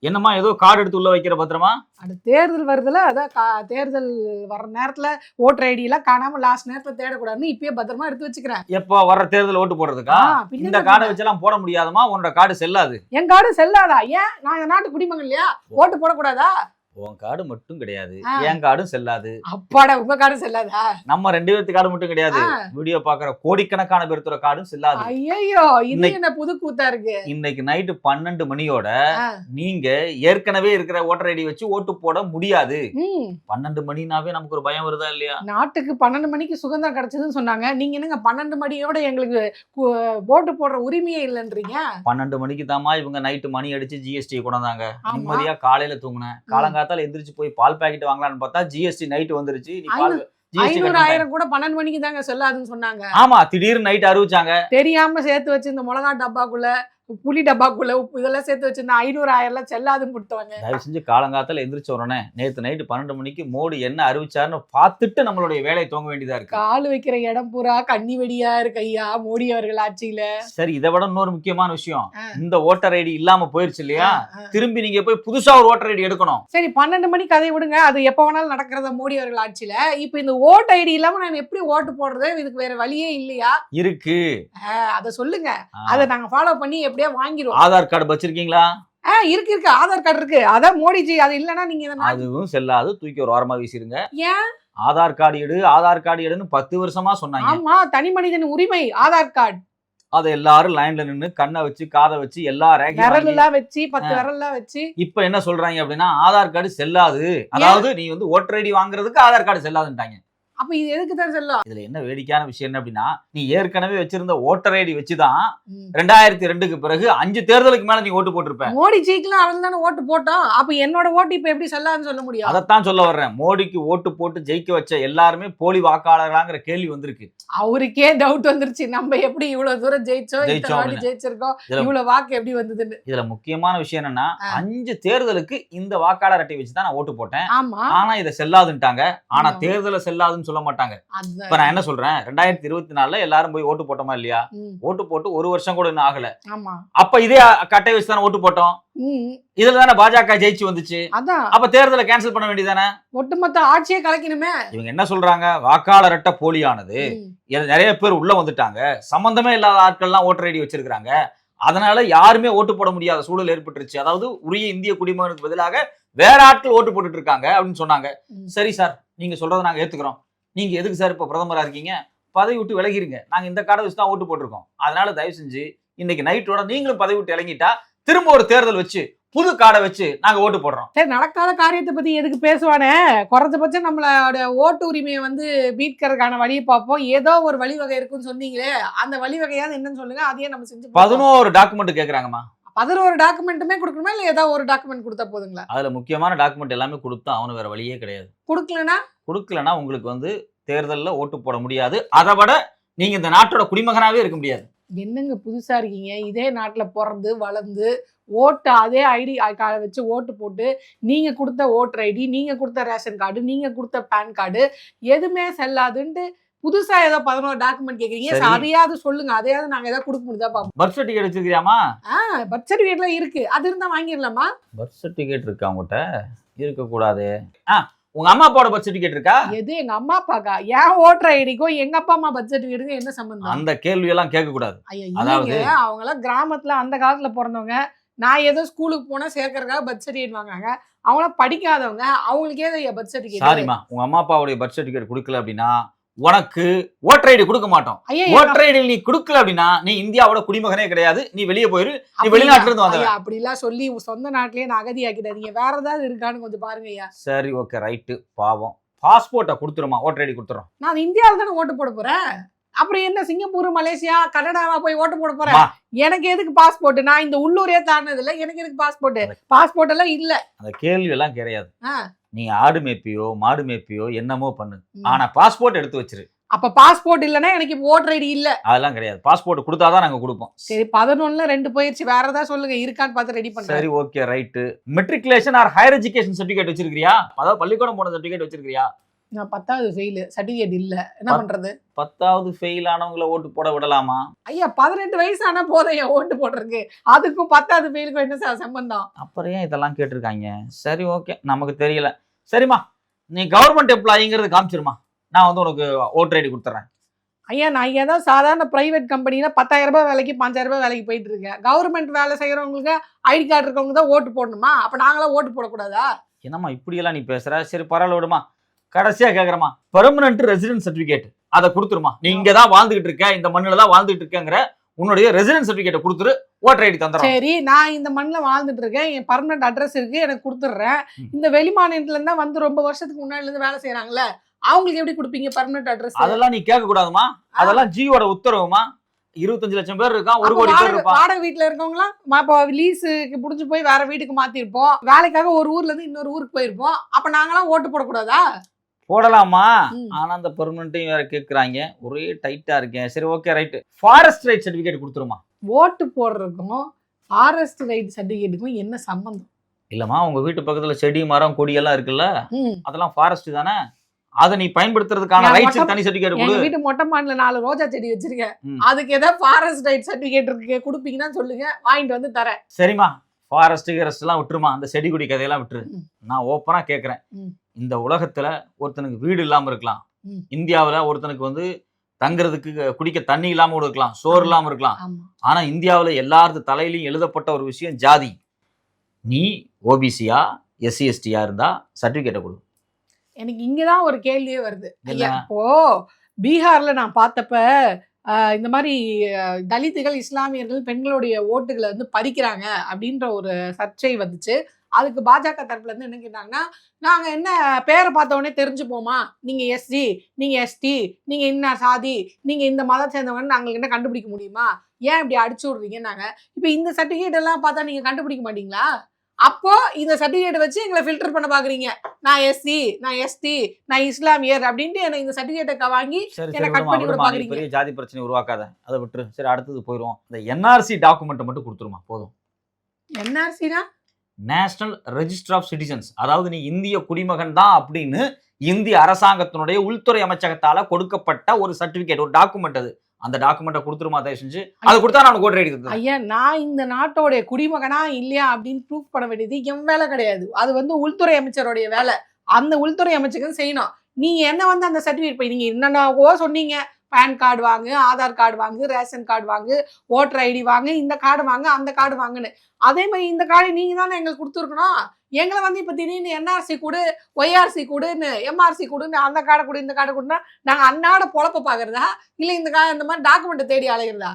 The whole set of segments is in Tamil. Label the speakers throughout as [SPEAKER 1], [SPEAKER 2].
[SPEAKER 1] என்னம்மா ஏதோ கார்டு எடுத்து உள்ள வைக்கிற பத்திரமா?
[SPEAKER 2] அது தேர்தல் வருதுல, அதான் தேர்தல் வர்ற நேரத்துல ஓட்டர் ஐடி எல்லாம் காணாம லாஸ்ட் நேரத்துல தேடக்கூடாதுன்னு இப்பயே பத்திரமா எடுத்து வச்சுக்கிறேன்.
[SPEAKER 1] எப்போ வர்ற தேர்தல் ஓட்டு போடுறதுக்கா? இந்த கார்டை வச்செல்லாம் போட முடியாதுமா, உன்னோட கார்டு செல்லாது.
[SPEAKER 2] என் கார்டு செல்லாதா? ஏன்? நான் இந்த நாட்டு குடிமகன் இல்லையா? ஓட்டு போடக்கூடாதா?
[SPEAKER 1] உன் கார்டு மட்டும் கிடையாது, என் கார்டும் செல்லாது.
[SPEAKER 2] அப்பாடா, உங்க கார்டு செல்லாதா?
[SPEAKER 1] நம்ம 2 பேர்த்து கார்டு மட்டும் கிடையாது, வீடியோ பாக்குற கோடிக்கணக்கான பேர்த்தோட கார்டும் செல்லாது.
[SPEAKER 2] ஐயோ, இது என்ன புது கூத்தா இருக்கு?
[SPEAKER 1] இன்னைக்கு நைட்டு 12 மணியோட நீங்க ஏற்கனவே இருக்கிற ஓட்டர் ஐடி வச்சு ஓட்டு போட முடியாது. 12 மணினாவே நமக்கு ஒரு பயம் வருதா இல்லையா?
[SPEAKER 2] நாட்டுக்கு 12 மணிக்கு சுதந்திரம் கிடைச்சதுன்னு சொன்னாங்க. நீங்க என்னங்க 12 மணியோட எங்களுக்கு ஓட்டு போடுற உரிமையே இல்லைன்றீங்க?
[SPEAKER 1] 12 மணிக்கு தாமா இவங்க நைட்டு மணி அடிச்சு ஜிஎஸ்டி கொண்டாந்தாங்க. நிம்மதியா காலையில தூங்குனேன். காலங்காத்தால எந்திரிச்சு போய் பால் பாக்கெட் வாங்கலாம்னு பார்த்தா ஜிஎஸ்டி நைட் வந்துருச்சு.
[SPEAKER 2] 500,000 கூட 12 மணிக்கு தாங்க செல்லாதுன்னு சொன்னாங்க.
[SPEAKER 1] ஆமா, திடீர்னு நைட் அறிவிச்சாங்க.
[SPEAKER 2] தெரியாம சேர்த்து வச்சு இந்த மிளகா டப்பாக்குள்ள, புளி டப்பாக்குள்ள, உப்பு இதெல்லாம் சேர்த்து வச்சிருந்தா 500,000 செல்லாதுன்னு கொடுத்தவங்க.
[SPEAKER 1] தயவு செஞ்சு காலங்காத்தால எந்திரிச்ச உடனே நேத்து நைட்டு 12 மணிக்கு மோடி என்ன அறிவிச்சாருன்னு பார்த்துட்டு நம்மளுடைய வேலையை துவங்க வேண்டியதா இருக்கு.
[SPEAKER 2] கால் வைக்கிற இடம் பூரா கண்ணி வெடியா இருக்கு ஐயா மோடி அவர்கள் ஆட்சியில.
[SPEAKER 1] சரி, இதை விட இன்னொரு முக்கியமான விஷயம், இந்த ஓட்டர் ஐடி இல்லாம போயிருச்சு இல்லையா? திரும்பி நீங்க போய் புதுசா ஒரு ஓட்டர் ஐடி எடுக்கணும்.
[SPEAKER 2] சரி, 12 மணிக்கு கதை விடுங்க, அது எப்ப வேணாலும் நடக்கிறத மோடி அவர்கள் ஆட்சியில. இப்ப இந்த ஓட்டு ஐடி இல்லாம நான் எப்படி ஓட்டு போடுறது? இதுக்கு வேற வழியே இல்லையா?
[SPEAKER 1] இருக்கு,
[SPEAKER 2] அத சொல்லுங்க. அதை நாங்க ஃபாலோ பண்ணி எப்படியா வாங்கிடுவோம்.
[SPEAKER 1] ஆதார் கார்டு வச்சிருக்கீங்களா?
[SPEAKER 2] இருக்கு, ஆதார் கார்டு இருக்கு. அதான் மோடிஜி அது இல்லன்னா நீங்க
[SPEAKER 1] அதுவும் செல்லாது, தூக்கி ஒரு ஓரமா வீசிருங்க.
[SPEAKER 2] ஏன்?
[SPEAKER 1] ஆதார் கார்டு எடு, ஆதார் கார்டு எடுன்னு 10 வருஷமா சொன்னாங்க.
[SPEAKER 2] ஆமா, தனி மனிதன் உரிமை ஆதார் கார்டு.
[SPEAKER 1] அதை எல்லாரும் லைன்ல நின்னு கண்ணை வச்சு காதை வச்சு எல்லா
[SPEAKER 2] விரல்லாம் வச்சு 10 விரல்லாம் வச்சு
[SPEAKER 1] இப்ப என்ன சொல்றாங்க அப்படின்னா ஆதார் கார்டு செல்லாது. அதாவது நீ வந்து ஓட்டர் ஐடி வாங்குறதுக்கு ஆதார் கார்டு செல்லாதுன்ட்டாங்க.
[SPEAKER 2] அப்ப இது எதுக்கு தான் செல்லும்?
[SPEAKER 1] இதுல என்ன வேடிக்கையான விஷயம் என்ன அப்படின்னா, நீ ஏற்கனவே வச்சிருந்த ஓட்டர் ஐடி வச்சுதான் 2002க்கு பிறகு 5 தேர்தலுக்கு மேல நீ ஓட்டு போட்டிருப்ப.
[SPEAKER 2] மோடி ஜெயிக்கலாம் அவன் தானே ஓட்டு போட்டோம். அப்ப என்னோட ஓட்டு இப்ப எப்படி செல்லாதுன்னு சொல்ல முடியும்?
[SPEAKER 1] அதைத்தான் சொல்ல வர்றேன். மோடிக்கு ஓட்டு போட்டு ஜெயிக்க வச்ச எல்லாருமே போலி வாக்காளர்களாங்கிற கேள்வி வந்திருக்கு.
[SPEAKER 2] அவருக்கே டவுட் வந்துருச்சு, நம்ம எப்படி இவ்வளவு தூரம் ஜெயிச்சிருக்கோம், இவ்வளவு வாக்கு எப்படி வந்ததுன்னு.
[SPEAKER 1] இதுல முக்கியமான விஷயம் என்னன்னா, 5 தேர்தலுக்கு இந்த வாக்காளர் அட்டை வச்சுதான் நான் ஓட்டு போட்டேன். ஆனா இதை செல்லாதுன்ட்டாங்க. ஆனா தேர்தல செல்லாதுன்னு சொல்ல மாட்டாங்க. இப்ப நான் என்ன சொல்றேன், 2024ல எல்லாரும் போய் ஓட்டு போட்டோமா இல்லையா? ஓட்டு போட்டு 1 வருஷம் கூட இன்னும் ஆகல. அப்ப இதே கட்டை வச்சு தானே ஓட்டு போட்டோம். இதுல தானே பாஜக ஜெயிச்சு வந்துச்சு. அப்ப தேர்தலை கேன்சல் பண்ண வேண்டியதானே?
[SPEAKER 2] ஒட்டுமொத்த ஆட்சியே கலக்கணுமே.
[SPEAKER 1] இவங்க என்ன சொல்றாங்க, வாக்காளர் அட்டை போலியானது, நிறைய பேர் உள்ள வந்துட்டாங்க, சம்பந்தமே இல்லாத ஆட்கள்லாம் ஓட்டர் ஐடி வச்சிருக்காங்க, அதனால யாருமே ஓட்டு போட முடியாத சூழல் ஏற்பட்டுருச்சு, அதாவது உரிய இந்திய குடிமகனுக்கு பதிலாக வேற ஆட்கள் ஓட்டு போட்டுட்டு இருக்காங்க அப்படின்னு சொன்னாங்க. சரி சார், நீங்க சொல்றதை நாங்க ஏத்துக்கிறோம். நீங்க எதுக்கு சார் இப்ப பிரதமரா இருக்கீங்க? பதவி விட்டு விலகிருங்க. நாங்க இந்த கார்டை வச்சு தான் ஓட்டு போட்டிருக்கோம். அதனால தயவு செஞ்சு இன்னைக்கு நைட்டோட நீங்களும் பதவி விட்டு இறங்கிட்டா திரும்ப ஒரு தேர்தல் வச்சு புது கார்டை வச்சு நாங்க ஓட்டு போடுறோம்.
[SPEAKER 2] சரி, நடக்காத காரியத்தை பத்தி எதுக்கு பேசுவானே? குறைஞ்சபட்சம் நம்மளோட ஓட்டு உரிமையை வந்து மீட்கிறதுக்கான வழியை பார்ப்போம். ஏதோ ஒரு வழிவகை இருக்குன்னு சொன்னீங்களே, அந்த வழிவகையாவது என்னன்னு சொல்லுங்க, அதையே நம்ம செஞ்சு.
[SPEAKER 1] 11 டாக்குமெண்ட் கேக்குறாங்கம்மா.
[SPEAKER 2] 11 டாக்குமெண்ட்டுமே கொடுக்கணுமா இல்ல ஏதாவது ஒரு டாக்குமெண்ட் கொடுத்தா போதுங்களா?
[SPEAKER 1] அதுல முக்கியமான டாக்குமெண்ட் எல்லாமே கொடுத்தா அவனு வேற வழியே கிடையாது. கொடுக்கலனா உங்களுக்கு வந்து தேர்தல்ல ஓட்டு போட முடியாது. அதை விட நீங்க இந்த நாட்டோட குடிமகனாவே இருக்க முடியாது.
[SPEAKER 2] என்னங்க புதுசா இருக்கீங்க? இதே நாட்டுல பிறந்து வளர்ந்து ஓட்டு அதே ஐடி கார்டை வச்சு ஓட்டு போட்டு நீங்க கொடுத்த ஓட்டர் ஐடி, நீங்க கொடுத்த ரேஷன் கார்டு, நீங்க கொடுத்த பேன் கார்டு எதுவுமே செல்லாதுன்ட்டு புதுசா ஏதோ 11 டாக்குமெண்ட் கேக்குறீங்க. அதையாவது சொல்லுங்க, அதையாவது நாங்க ஏதாவது கொடுக்க முடியுதா பாப்போம்.
[SPEAKER 1] பர்த் சர்டிபிகேட் வச்சிருக்கியாமா?
[SPEAKER 2] பர்த் சர்டிபிகேட்லாம் இருக்கு, அது இருந்தா வாங்கிடலாமா?
[SPEAKER 1] பர்த் சர்டிபிகேட் இருக்கா உங்ககிட்ட? இருக்க கூடாது. உங்க அம்மா அப்பாவோட பர்த் சர்டிபிகேட் இருக்கா?
[SPEAKER 2] எது எங்க அம்மா அப்பாக்கா? ஏன் ஓட்டர் ஐடிக்கும் எங்க அப்பா அம்மா பர்த் சர்டிபிகேட்டுக்கும் என்ன சம்பந்தம்?
[SPEAKER 1] அந்த கேள்வி எல்லாம் கேட்க கூடாது.
[SPEAKER 2] அதாவது அவங்க எல்லாம் கிராமத்துல அந்த காலத்துல பிறந்தவங்க. நான் ஏதோ ஸ்கூலுக்கு போனா சேர்க்கறதுக்காக பர்த் சர்டிபிகேட் வாங்குறாங்க. அவங்களாம் படிக்காதவங்க, அவங்களுக்கே பர்த் சர்டிபிகேட்.
[SPEAKER 1] சாரிமா, உங்க அம்மா அப்பாவுடைய பர்த் சர்டிபிகேட் கொடுக்கல அப்படின்னா உனக்கு ஓட்டர் ஐடி கொடுக்க மாட்டோம். ஓட்டர் ஐடி நீ கொடுக்கல அப்படின்னா நீ இந்தியாவோட குடிமகனே கிடையாது, நீ வெளியே போயிரு, நீ வெளிநாட்டுல இருந்து வந்த.
[SPEAKER 2] அப்படி எல்லாம் சொல்லி சொந்த நாட்டிலேயே நான் அகதியாக்கிடாதீங்க. வேற ஏதாவது இருக்கான்னு கொஞ்சம் பாருங்க ஐயா.
[SPEAKER 1] சரி, ஓகே, ரைட்டு. பாவம், பாஸ்போர்ட்டை கொடுத்துருமா, ஓட்டர் ஐடி கொடுத்துறோம்.
[SPEAKER 2] நான் இந்தியாவில தானே ஓட்டு போட போறேன். அப்புறம் என்ன சிங்கப்பூர், மலேசியா, கனடாவா போய் ஓட்டு போட போறேன்? எனக்கு எதுக்கு பாஸ்போர்ட்? நான் இந்த உள்ளூரே தாண்டது இல்ல, எனக்கு எதுக்கு பாஸ்போர்ட்? பாஸ்போர்ட் எல்லாம் இல்ல.
[SPEAKER 1] அந்த கேள்வி எல்லாம் கிடையாது. நீ ஆடு மேய்ப்பியோ மாடு மேய்ப்பியோ என்னமோ பண்ணு, ஆனா பாஸ்போர்ட் எடுத்து வச்சிரு.
[SPEAKER 2] அப்ப பாஸ்போர்ட் இல்லன்னா எனக்கு ஓட்டர் ஐடி இல்ல.
[SPEAKER 1] அதெல்லாம் கிடையாது. பாஸ்போர்ட் கொடுத்தாதான் நாங்க கொடுப்போம்.
[SPEAKER 2] சரி, 11ல 2 போயிருச்சு. வேற ஏதாவது சொல்லுங்க, இருக்கான்னு பார்த்து ரெடி பண்ணுங்க.
[SPEAKER 1] சரி, okay, right. Matriculation R higher education certificate வச்சிருக்கியா? அதாவது பள்ளிக்கூடம் போன சர்டிபிகேட் வச்சிருக்கியா?
[SPEAKER 2] நான் 10வது ஃபெயில், சர்டிஃபிகேட் இல்ல, என்ன பண்றது?
[SPEAKER 1] 10வது ஃபெயில் ஆனவங்களை ஓட்டு போட விடலாமா?
[SPEAKER 2] ஐயா 18 வயசு ஆனா போதும் என் ஓட்டு போடுறதுக்கு. அதுக்கும் 10வது ஃபெயிலுக்கும் என்ன சம்பந்தம்?
[SPEAKER 1] அப்புறம் ஏன் இதெல்லாம் கேட்டிருக்காங்க? சரி, ஓகே, நமக்கு தெரியல. சரிம்மா, நீ கவர்மெண்ட் எம்ப்ளாயிங்கிறது காமிச்சிருமா, நான் வந்து உனக்கு ஓட்டர் ஐடி கொடுத்துறேன்.
[SPEAKER 2] ஐயா நான் ஏதோ சாதாரண பிரைவேட் கம்பெனில 10,000 ரூபாய் வேலைக்கு 5,000 ரூபாய் வேலைக்கு போயிட்டு இருக்கேன். கவர்மெண்ட் வேலை செய்யறவங்களுக்கு ஐடி கார்டு இருக்கவங்க தான் ஓட்டு போடணுமா? அப்ப நாங்களாம் ஓட்டு போடக்கூடாதா?
[SPEAKER 1] என்னம்மா இப்படியெல்லாம் நீ பேசுற? சரி, பரவாயில்ல விடுமா. கடைசியா கேக்குறமா, பெர்மனன்ட் ரெசிடென்ட் சர்டிபிகேட் அதை கொடுத்துருமா. நீ இங்க தான் வாழ்ந்துகிட்டு இருக்க, இந்த மண்ணுல தான் வாழ்ந்துட்டு இருக்கங்கிற உன்னுடைய ரெசிடென்ட் சர்டிபிகேட்டை கொடுத்துரு, ஓட்டர் ஐடி தந்துடுறோம்.
[SPEAKER 2] சரி, நான் இந்த மண்ணில் வாழ்ந்துட்டு இருக்கேன், என் பர்மனன்ட் அட்ரஸ் இருக்கு, எனக்கு கொடுத்துட்றேன். இந்த வெளி மாநிலத்துல இருந்தா வந்து ரொம்ப வருஷத்துக்கு முன்னாடில இருந்து வேலை செய்யறாங்கல்ல, அவங்களுக்கு எப்படி கொடுப்பீங்க பர்மனன்ட் அட்ரஸ்?
[SPEAKER 1] அதெல்லாம் நீ கேட்க கூடாதுமா, அதெல்லாம் ஜியோட உத்தரவுமா. 25 லட்சம் பேர் இருக்கான், 1 கோடி பேர் இருப்பான்.
[SPEAKER 2] வாடகை வீட்டுல இருக்கவங்களாம் இப்போ லீஸுக்கு புடிச்சு போய் வேற வீட்டுக்கு மாத்திருப்போம், வேலைக்காக ஒரு ஊர்ல இருந்து இன்னொரு ஊருக்கு போயிருப்போம். அப்ப நாங்களாம் ஓட்டு போடக்கூடாதா?
[SPEAKER 1] போடலாமா? ஆனா அந்த பெர்மனன்ட்டையும் வேற கேக்குறாங்க, ஒரே டைட்டா இருக்கேன். சரி, okay, right. Forest right certificate கொடுத்துருமா.
[SPEAKER 2] ஓட்டு போடுறதுக்கும் ஃபாரஸ்ட் ரைட் சர்டிபிகேட்டுக்கும் என்ன சம்பந்தம்?
[SPEAKER 1] இல்லம்மா, உங்க வீட்டு பக்கத்துல செடி மரம் கொடி எல்லாம் இருக்குல்ல, அதெல்லாம் ஃபாரஸ்ட் தானே, அதை நீ பயன்படுத்துறதுக்கான ரைட்ஸ் தனி சர்டிபிகேட் கொடு.
[SPEAKER 2] எங்க வீட்டு மொட்டை மாடில 4 ரோஜா செடி வச்சிருக்கேன், அதுக்கு ஏதாவது ஃபாரஸ்ட் ரைட் சர்டிபிகேட் இருக்கு கொடுப்பீங்கன்னா சொல்லுங்க, வாங்கிட்டு வந்து தரேன்.
[SPEAKER 1] சரிம்மா, ஃபாரஸ்ட் கிரஸ்ட் எல்லாம் விட்டுருமா, அந்த செடி கொடி கதையெல்லாம் விட்டுரு. நான் ஓப்பனா கேக்குறேன், இந்த உலகத்துல ஒருத்தனுக்கு வீடு இல்லாம இருக்கலாம், இந்தியாவுல ஒருத்தனுக்கு வந்து தங்குறதுக்கு குடிக்க தண்ணி இல்லாம இருக்கலாம், சோறு இல்லாம இருக்கலாம். ஆனா இந்தியாவுல எல்லாரது தலையிலையும் எழுதப்பட்ட ஒரு விஷயம் ஜாதி. நீ ஓபிசியா எஸ்சி எஸ்டியா இருந்தா சர்டிபிகேட்டை கொடு.
[SPEAKER 2] எனக்கு இங்கதான் ஒரு கேள்வியே வருது. இப்போ பீகார்ல நான் பார்த்தப்ப இந்த மாதிரி தலித்துகள், இஸ்லாமியர்கள் பெண்களுடைய ஓட்டுகளை வந்து பறிக்கிறாங்க அப்படின்ற ஒரு சர்ச்சை வந்துச்சு. அதுக்கு பாஜக தரப்புல இருந்து என்ன கேட்டாங்கன்னா, நாங்க என்ன பேரை பார்த்த உடனே தெரிஞ்சுப்போமா, நீங்க எஸ்சி, நீங்க எஸ்டி, நீங்க என்ன சாதி, நீங்க இந்த மதம் சேர்ந்தவங்கன்னு நாங்களுக்கு என்ன கண்டுபிடிக்க முடியுமா, ஏன் இப்படி அடிச்சு விடுறீங்கன்னாங்க. இப்ப இந்த சர்டிபிகேட் எல்லாம் பார்த்தா நீங்க கண்டுபிடிக்க மாட்டீங்களா? அப்போ இந்த சர்டிபிகேட் வச்சு எங்களை ஃபில்டர் பண்ண பாக்குறீங்க. நான் எஸ்சி, நான் எஸ்டி, நான் இஸ்லாமியர் அப்படின்ட்டு என்ன இந்த சர்டிபிகேட்டை வாங்கி என்ன கட் பண்ணி விட பாக்குறீங்க.
[SPEAKER 1] பெரிய ஜாதி பிரச்சனை உருவாக்காத, அதை விட்டுரு. சரி, அடுத்தது போயிடும். இந்த என்ஆர்சி டாக்குமெண்ட் மட்டும் கொடுத்துருமா, போதும்.
[SPEAKER 2] என்ஆர்சினா
[SPEAKER 1] நேஷனல் ரெஜிஸ்டர் ஆஃப் சிட்டிசன்ஸ், அதாவது நீ இந்திய குடிமகன் தான் அப்படின்னு இந்திய அரசாங்கத்தினுடைய உள்துறை அமைச்சகத்தால கொடுக்கப்பட்ட ஒரு சர்டிபிகேட், ஒரு டாக்குமெண்ட். அது அந்த டாக்குமெண்ட்டை கொடுத்துருமா தயவு செஞ்சு. அது கொடுத்தா நான் ஓட்டர் ஐடி தந்துறேன்.
[SPEAKER 2] ஐயா நான் இந்த நாட்டோட குடிமகனா இல்லையா அப்படின்னு ப்ரூஃப் பண்ண வேண்டியது என் வேலை கிடையாது, அது வந்து உள்துறை அமைச்சருடைய வேலை. அந்த உள்துறை அமைச்சகம் செய்யணும். நீங்க என்ன வந்து அந்த சர்டிபிகேட் போய் நீங்க என்னென்னவோ சொன்னீங்க, பேன் கார்டு வாங்கு, ஆதார் கார்டு வாங்கு, ரேஷன் கார்டு வாங்கு, ஓட்டர் ஐடி வாங்கு, இந்த கார்டு வாங்கு, அந்த கார்டு வாங்குன்னு. அதே மாதிரி இந்த கார்டு நீங்க தானே எங்களுக்கு கொடுத்துருக்கணும். எங்களை வந்து இப்ப திடீர்னு என்ஆர்சி கொடு, ஒய்ஆர்சி கொடுன்னு, எம்ஆர்சி கொடுன்னு, அந்த கார்டை கொடு, இந்த கார்டை கொடுன்னா நாங்க அன்னாட பொழப்ப பாக்குறதா இல்ல இந்த மாதிரி டாக்குமெண்ட் தேடி அலைகிறதா?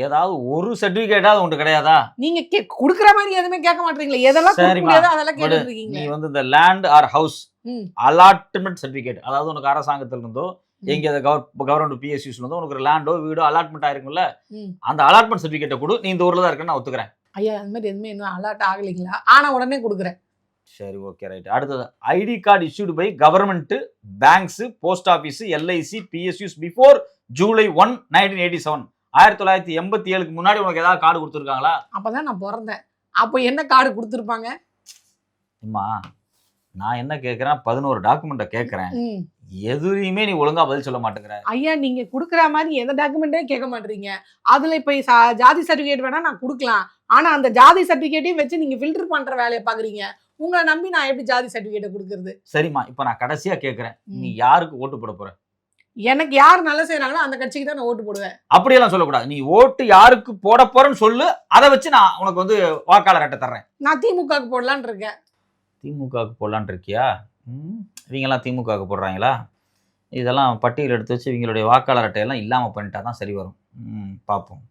[SPEAKER 1] ஏதாவது ஒரு சர்டிபிகேட்டாவது உண்டு கிடையாதா?
[SPEAKER 2] நீங்க குடுக்குற மாதிரி எதுவுமே கேட்க மாட்டீங்களா? எதெல்லாம் கொடுக்க முடியாதோ அதெல்லாம் கேட்டுட்டு இருக்கீங்க.
[SPEAKER 1] நீ வந்து இந்த land or house allotment certificate, அதாவது உனக்கு அரசாங்கத்துல இருந்தோ எங்க கவர்மெண்ட் பிஎஸ்யூஸ்ல இருந்தோ உனக்கு லேண்டோ வீடோ அலாட்மெண்ட் ஆயிருக்கும்ல, அந்த அலாட்மெண்ட் சர்டிபிகேட்டை கொடு. நீ இந்த ஊர்ல தான் இருக்கேன்னு நான் ஒத்துக்கிறேன்.
[SPEAKER 2] ஐயா அந்த மாதிரி எதுவுமே இன்னும் அலாட் ஆகலைங்களா? ஆனா உடனே கொடுக்குறேன்.
[SPEAKER 1] சரி, ஓகே, ரைட். அடுத்தது ID card issued by government, banks, post office, LIC, PSUs before July 1, 1987. 1987க்கு முன்னாடி உனக்கு ஏதாவது கார்டு கொடுத்துருக்காங்களா?
[SPEAKER 2] அப்பதான் நான் பிறந்தேன். அப்போ என்ன கார்டு கொடுத்துருப்பாங்க?
[SPEAKER 1] நான் என்ன கேட்கிறேன், 11 டாக்குமெண்ட்டை கேட்கிறேன், எதுலையுமே நீ ஒழுங்கா பதில் சொல்ல மாட்டேங்கிற.
[SPEAKER 2] ஐயா நீங்க குடுக்குற மாதிரி எந்த டாக்குமெண்டே கேட்க மாட்டீங்க. அதுல இப்ப ஜாதி சர்டிபிகேட் வேணா நான் கொடுக்கலாம், ஆனா அந்த ஜாதி சர்டிபிகேட்டையும் வச்சு நீங்க ஃபில்டர் பண்ற வேலையை பாக்குறீங்க. உங்களை நம்பி நான் எப்படி ஜாதி சர்டிபிகேட்டை கொடுக்கறது?
[SPEAKER 1] சரிம்மா, இப்ப நான் கடைசியா கேட்கிறேன், நீ யாருக்கு ஓட்டு போட போற?
[SPEAKER 2] எனக்கு யார் நல்லா செய்யறாங்களோ அந்த கட்சிக்கு தான் நான் ஓட்டு போடுவேன்.
[SPEAKER 1] அப்படியெல்லாம் சொல்லக்கூடாது. நீ ஓட்டு யாருக்கு போட போறன்னு சொல்லு, அதை வச்சு நான் உனக்கு வந்து வாக்காளர் அட்டை தர்றேன்.
[SPEAKER 2] நான் திமுகவுக்கு போடலான்னு இருக்கேன்.
[SPEAKER 1] திமுகவுக்கு போடலான்னு இருக்கியா? இவங்கெல்லாம் திமுகவுக்கு போடுறாங்களா? இதெல்லாம் பட்டியல் எடுத்து வச்சு இவங்களுடைய வாக்காளர் அட்டையெல்லாம் இல்லாமல் பண்ணிட்டா தான் சரி வரும். பார்ப்போம்.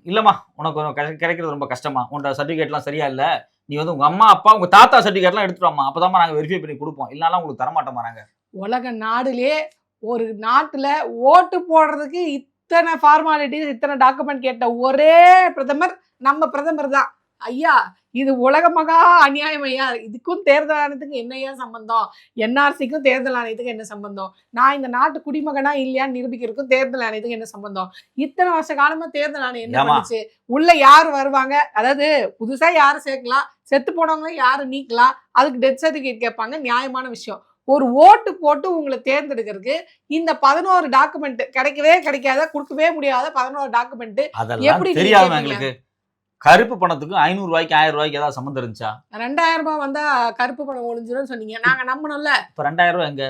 [SPEAKER 1] இல்லைம்மா, உனக்கு கிடைக்கிறது ரொம்ப கஷ்டமா. உன்னோட சர்டிஃபிகேட்லாம் சரியா இல்லை, நீ வந்து உங்கள் அம்மா அப்பா உங்கள் தாத்தா சர்டிஃபிகேட்லாம் எடுத்துட்டு வாம்மா, அப்போ தான் நாங்கள் வெரிஃபை பண்ணி கொடுப்போம், இல்லைனாலும் உங்களுக்கு தரமாட்டோம். நாங்கள்
[SPEAKER 2] உலக நாடுலே ஒரு நாட்டில் ஓட்டு போடுறதுக்கு இத்தனை ஃபார்மாலிட்டிஸ், இத்தனை டாக்குமெண்ட் கேட்ட ஒரே பிரதமர் நம்ம பிரதமர் தான். ஐயா இது உலக மகா அநியாயம் ஐயா. இதுக்கும் தேர்தல் ஆணையத்துக்கு என்னையா சம்பந்தம்? என்ஆர்சிக்கும் தேர்தல் ஆணையத்துக்கு என்ன சம்பந்தம்? நான் இந்த நாட்டு குடிமகனா இல்லையான்னு நிரூபிக்கிறதுக்கும் தேர்தல் ஆணையத்துக்கு என்ன சம்பந்தம்? இத்தனை வருஷ காலமா தேர்தல் ஆணையம் என்ன பண்ணுச்சு? உள்ள யாரு வருவாங்க, அதாவது புதுசா யாரு சேர்க்கலாம், செத்து போனவங்க யாரு நீக்கலாம், அதுக்கு டெத் சர்டிபிகேட் கேட்பாங்க, நியாயமான விஷயம். ஒரு ஓட்டு போட்டு உங்களை தேர்ந்தெடுக்கிறதுக்கு இந்த 11 டாக்குமெண்ட் கிடைக்காத கொடுக்கவே முடியாத 11 டாக்குமெண்ட்
[SPEAKER 1] அதெல்லாம்
[SPEAKER 2] எப்படி நீங்க
[SPEAKER 1] தெரியாம
[SPEAKER 2] கேட்பீங்க?
[SPEAKER 1] எங்களுக்கு கருப்பு பணத்துக்கு 500 ரூபாய்க்கு 1000 ரூபாய்க்கு ஏதாவது சம்மந்தம் இருந்துச்சா?
[SPEAKER 2] 2000 ரூபாய் வந்தா கருப்பு பணம் ஒளிஞ்சிரும் சொன்னீங்க, நாங்க நம்பணும்ல.
[SPEAKER 1] இப்ப 2000 ரூபாய் எங்க?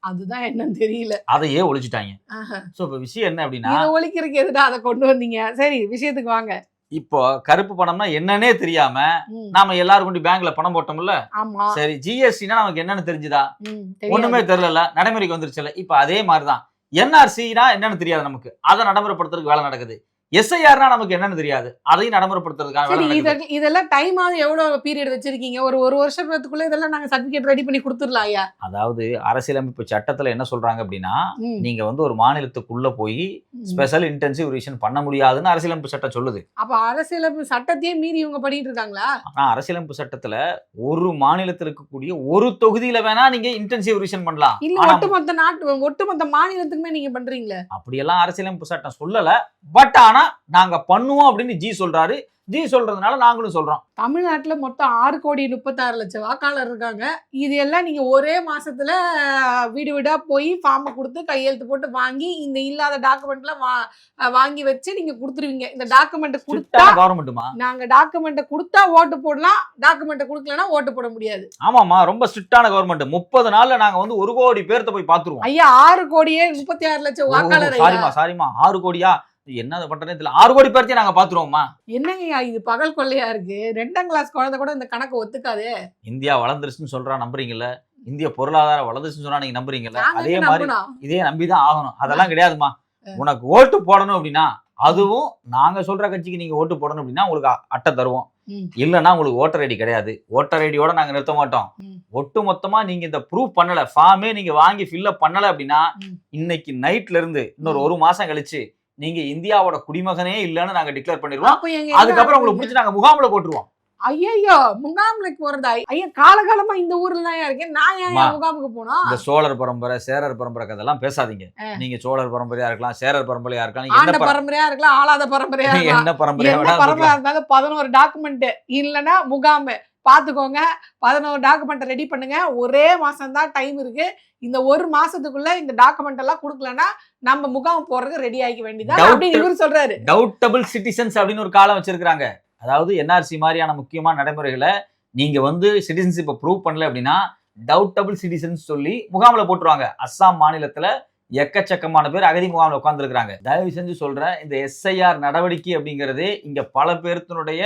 [SPEAKER 2] அதுதான் என்னன்னு தெரியல.
[SPEAKER 1] அதையே ஒழிச்சுட்டாங்க.
[SPEAKER 2] ஆஹா.
[SPEAKER 1] சோ இப்ப விஷயம் என்ன அப்படின்னா,
[SPEAKER 2] இதை ஒழிக்கிறதுக்கு எதுடா அதை கொண்டு வந்தீங்க? சரி, விஷயத்துக்கு வாங்க.
[SPEAKER 1] இப்போ கருப்பு பணம்னா என்னன்னே தெரியாம
[SPEAKER 2] ம்,
[SPEAKER 1] நாம எல்லாரும் கொண்டு பேங்க்ல பணம் போட்டோம்ல.
[SPEAKER 2] ஆமா.
[SPEAKER 1] சரி, ஜிஎஸ்டினா நமக்கு என்னன்னு தெரிஞ்சுதா?
[SPEAKER 2] தெரியாது.
[SPEAKER 1] ஒண்ணுமே தெரியல, நடைமுறைக்கு வந்துருச்சுல. இப்ப அதே மாதிரிதான் என்ஆர்சினா என்னன்னு தெரியாது நமக்கு, அதை நடைமுறைப்படுத்துறதுக்கு வேலை நடக்குது. எஸ்ஐஆர்னா நமக்கு என்னன்னு தெரியாது, அதையும் நடைமுறைப்படுத்துறதுக்கான
[SPEAKER 2] சரி,
[SPEAKER 1] வேலை நடக்குது.
[SPEAKER 2] இதெல்லாம் டைம் ஆகுது, எவ்வளவு பீரியட் வச்சிருக்கீங்க? ஒரு வருஷத்துக்குள்ள இதெல்லாம் நாங்க சர்டிபிகேட் ரெடி பண்ணி கொடுத்துடலாம் ஐயா.
[SPEAKER 1] அதாவது அரசியலமைப்பு சட்டத்துல என்ன சொல்றாங்க அப்படின்னா,
[SPEAKER 2] ம்,
[SPEAKER 1] நீங்க வந்து ஒரு மாநிலத்துக்குள்ள போய்
[SPEAKER 2] ம்.
[SPEAKER 1] ஸ்பெஷல் இன்டென்சிவ் ரிவிஷன் பண்ண முடியாதுன்னு அரசியலமைப்பு சட்டம் சொல்லுது.
[SPEAKER 2] அப்ப அரசியலமைப்பு சட்டத்தையே மீறி இவங்க பண்ணிட்டு இருக்காங்களா?
[SPEAKER 1] ஆனா அரசியலமைப்பு சட்டத்துல ஒரு மாநிலத்தில் இருக்கக்கூடிய ஒரு தொகுதியில வேணா நீங்க இன்டென்சிவ் ரிவிஷன் பண்ணலாம்.
[SPEAKER 2] இல்ல,
[SPEAKER 1] ஆனா
[SPEAKER 2] ஒட்டுமொத்த மாநிலத்துக்குமே நீங்க பண்றீங்களே.
[SPEAKER 1] அப்படியெல்லாம் அரசியலமைப்பு சட்டம் சொல்லல. பட் ஆனா நாங்க பண்ணுவோம் அப்படின்னு ஜி சொல்றாரு. ஜி சொல்றதுனால நாங்களும் சொல்றோம்.
[SPEAKER 2] தமிழ்நாட்டுல மொத்தம் 6,36,00,000 வாக்காளர் இருக்காங்க. இது எல்லாம் நீங்க ஒரே மாசத்துல வீடு வீடா போய் ஃபார்ம் கொடுத்து கையெழுத்து போட்டு வாங்கி இந்த இல்லாத டாக்குமெண்ட்லாம் வாங்கி வச்சு நீங்க கொடுத்துருவீங்க. இந்த டாக்குமெண்ட் கொடுத்தா
[SPEAKER 1] கவர்மெண்ட்டுமா?
[SPEAKER 2] நாங்க டாக்குமெண்ட் கொடுத்தா ஓட்டு போடலாம், டாக்குமெண்ட் கொடுக்கலன்னா ஓட்டு போட முடியாது.
[SPEAKER 1] ஆமாமா, ரொம்ப ஸ்ட்ரிக்டான கவர்மெண்ட். 30 நாள்ல நாங்க வந்து 1 கோடி பேர்த்த போய் பாத்துருவோம்.
[SPEAKER 2] ஐயா, 6,36,00,000 வாக்காளர் ஐயா.
[SPEAKER 1] சாரிமா 6 கோடியா? என்ன பண்றதே தெரியல. 6 கோடி பேர்த்தையும் நாங்க பாத்துருவோமா?
[SPEAKER 2] என்னங்கய்யா இது பகல் கொள்ளையா இருக்கு? 2ஆம் கிளாஸ் குழந்தை கூட இந்த கணக்கு ஒத்துக்காதே.
[SPEAKER 1] இந்தியா வளர்ந்துருச்சுன்னு சொல்றா, நம்புறீங்கல்ல? இந்திய பொருளாதாரம் வளர்ந்துருச்சுன்னு சொன்னா நீங்க நம்புறீங்கல்ல?
[SPEAKER 2] நாங்க
[SPEAKER 1] அதே
[SPEAKER 2] எங்க
[SPEAKER 1] மாதிரி
[SPEAKER 2] நம்பணும்?
[SPEAKER 1] இதே நம்பிதான் ஆகணும். அதெல்லாம் கிடையாதுமா. உனக்கு ஓட்டு போடணும் அப்படின்னா, அதுவும் நாங்க சொல்ற கட்சிக்கு நீங்க ஓட்டு போடணும் அப்படின்னா உங்களுக்கு அட்டை தருவோம்.
[SPEAKER 2] ம்,
[SPEAKER 1] இல்லன்னா உங்களுக்கு ஓட்டர் ஐடி கிடையாது. ஓட்டர் ஐடியோட நாங்க நிறுத்த மாட்டோம்.
[SPEAKER 2] ம்,
[SPEAKER 1] ஒட்டு மொத்தமா நீங்க இந்த ப்ரூவ் பண்ணல, ஃபார்மே நீங்க வாங்கி ஃபில்அப் பண்ணல அப்படின்னா,
[SPEAKER 2] ம்.
[SPEAKER 1] இன்னைக்கு நைட்ல இருந்து இன்னொரு 1 மாசம் கழிச்சு நீங்க இந்தியாவோட குடிமகனே இல்லன்னு நாங்க டிக்ளேர் பண்ணிடுவோம்.
[SPEAKER 2] அப்ப எங்க எங்க
[SPEAKER 1] அதுக்கப்புறம் உங்களுக்கு
[SPEAKER 2] அனுப்புவீங்க?
[SPEAKER 1] பிடிச்சி நாங்க முகாம்ல போட்டுருவோம்.
[SPEAKER 2] ஐயையோ, முகாமுக்கு போறதா? ஐயா, காலகாலமா இந்த ஊர்ல தான் இருக்கேன், நான் ஏன்
[SPEAKER 1] அம்மா,
[SPEAKER 2] முகாமுக்கு போனோம்?
[SPEAKER 1] இந்த சோழர் பரம்பரை, சேரர் பரம்பரை கதெல்லாம் பேசாதீங்க. நீங்க சோழர் பரம்பரையா இருக்கலாம், சேரர் பரம்பரையா இருக்கலாம்,
[SPEAKER 2] ஆண்ட பரம்பரையா இருக்கலாம், ஆளாத பரம்பரையா இருக்கலாம்,
[SPEAKER 1] என்ன பரம்பரையா
[SPEAKER 2] என்ன
[SPEAKER 1] வேணாலும்
[SPEAKER 2] பரம்பரையா
[SPEAKER 1] இருக்கலாம்.
[SPEAKER 2] இருந்தாலும் 11 டாக்குமெண்ட் இல்லைன்னா முகாம் பாத்துக்கோங்க. 11 டாக்குமெண்ட் ரெடி பண்ணுங்க. ஒரே மாசம் தான் டைம் இருக்கு. இந்த ஒரு மாசத்துக்குள்ள இந்த டாக்குமெண்ட் எல்லாம் கொடுக்கலன்னா நம்ம முகாம் போறதுக்கு ரெடி ஆகிக்க வேண்டியதான் அப்படின்னு இவரு சொல்றாரு.
[SPEAKER 1] டவுட்டபிள் சிட்டிசன்ஸ் அப்படின்னு ஒரு காலம் வச்சிருக்காங்க. அதாவது என்ஆர்சி மாதிரியான முக்கியமான நடைமுறைகளை நீங்க வந்து சிட்டிசன்ஷிப்பை ப்ரூவ் பண்ணல அப்படின்னா டவுட்டபிள் சிட்டிசன்ஸ் சொல்லி முகாம்ல போட்டுருவாங்க. அஸ்ஸாம் மாநிலத்துல எக்கச்சக்கமான பேர் அகதி முகாம்ல உட்கார்ந்துருக்காங்க. தயவு செஞ்சு சொல்றேன், இந்த எஸ்ஐஆர் நடவடிக்கை அப்படிங்கிறது இங்க பல பேர்த்தினுடைய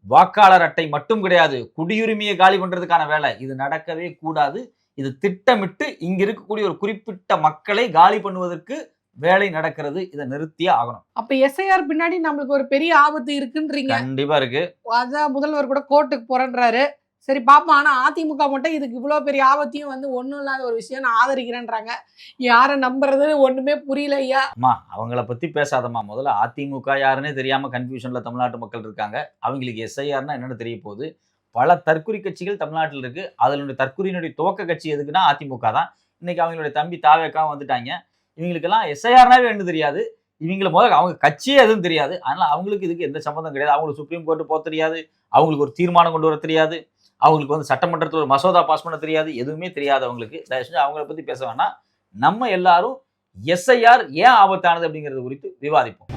[SPEAKER 1] வாக்காளர் அட்டை மட்டும் கிடையாது, குடியுரிமையை காலி பண்றதுக்கான வேலை. இது நடக்கவே கூடாது. இது திட்டமிட்டு இங்க இருக்கக்கூடிய ஒரு குறிப்பிட்ட மக்களை காலி பண்ணுவதற்கு வேலை நடக்கிறது. இதை நிறுத்தியே ஆகணும்.
[SPEAKER 2] அப்ப எஸ்ஐஆர் பின்னாடி நம்மளுக்கு ஒரு பெரிய ஆபத்து இருக்குன்றீங்க.
[SPEAKER 1] கண்டிப்பா இருக்கு.
[SPEAKER 2] அதான் முதல்வர் கூட கோர்ட்டுக்கு போறேன்றாரு. சரி பாப்போம். ஆனா அதிமுக மட்டும் இதுக்கு இவ்வளவு பெரிய ஆபத்தையும் வந்து ஒண்ணும் இல்லாத ஒரு விஷயம் நான் ஆதரிக்கிறேன்றாங்க. யாரை நம்புறது ஒண்ணுமே புரியல ஐயா.
[SPEAKER 1] அம்மா, அவங்கள பத்தி பேசாதம்மா. முதல்ல அதிமுக யாருன்னே தெரியாம கன்ஃபியூஷன்ல தமிழ்நாட்டு மக்கள் இருக்காங்க. அவங்களுக்கு எஸ்ஐஆர்னா என்னன்னு தெரிய போகுது. பல தற்குறி கட்சிகள் தமிழ்நாட்டில் இருக்கு. அதனுடைய தற்குறியினுடைய துவக்க கட்சி எதுக்குன்னா அதிமுக தான். இன்னைக்கு அவங்களுடைய தம்பி தாவேக்காவும் வந்துட்டாங்க. இவங்களுக்கெல்லாம் எஸ்ஐஆர்னாவே என்ன தெரியாது. இவங்களை முதல்ல அவங்க கட்சியே எதுவும் தெரியாது. அதனால அவங்களுக்கு இதுக்கு எந்த சம்மந்தம் கிடையாது. அவங்களுக்கு சுப்ரீம் கோர்ட்டு போக தெரியாது, அவங்களுக்கு ஒரு தீர்மானம் கொண்டு வர தெரியாது, அவங்களுக்கு வந்து சட்டமன்றத்தில் ஒரு மசோதா பாஸ் பண்ண தெரியாது, எதுவுமே தெரியாது அவங்களுக்கு. தயவு செஞ்சு அவங்கள பத்தி பேச வேணாம். நம்ம எல்லாரும் எஸ்ஐஆர் ஏன் ஆபத்தானது அப்படிங்கிறது குறித்து விவாதிப்போம்.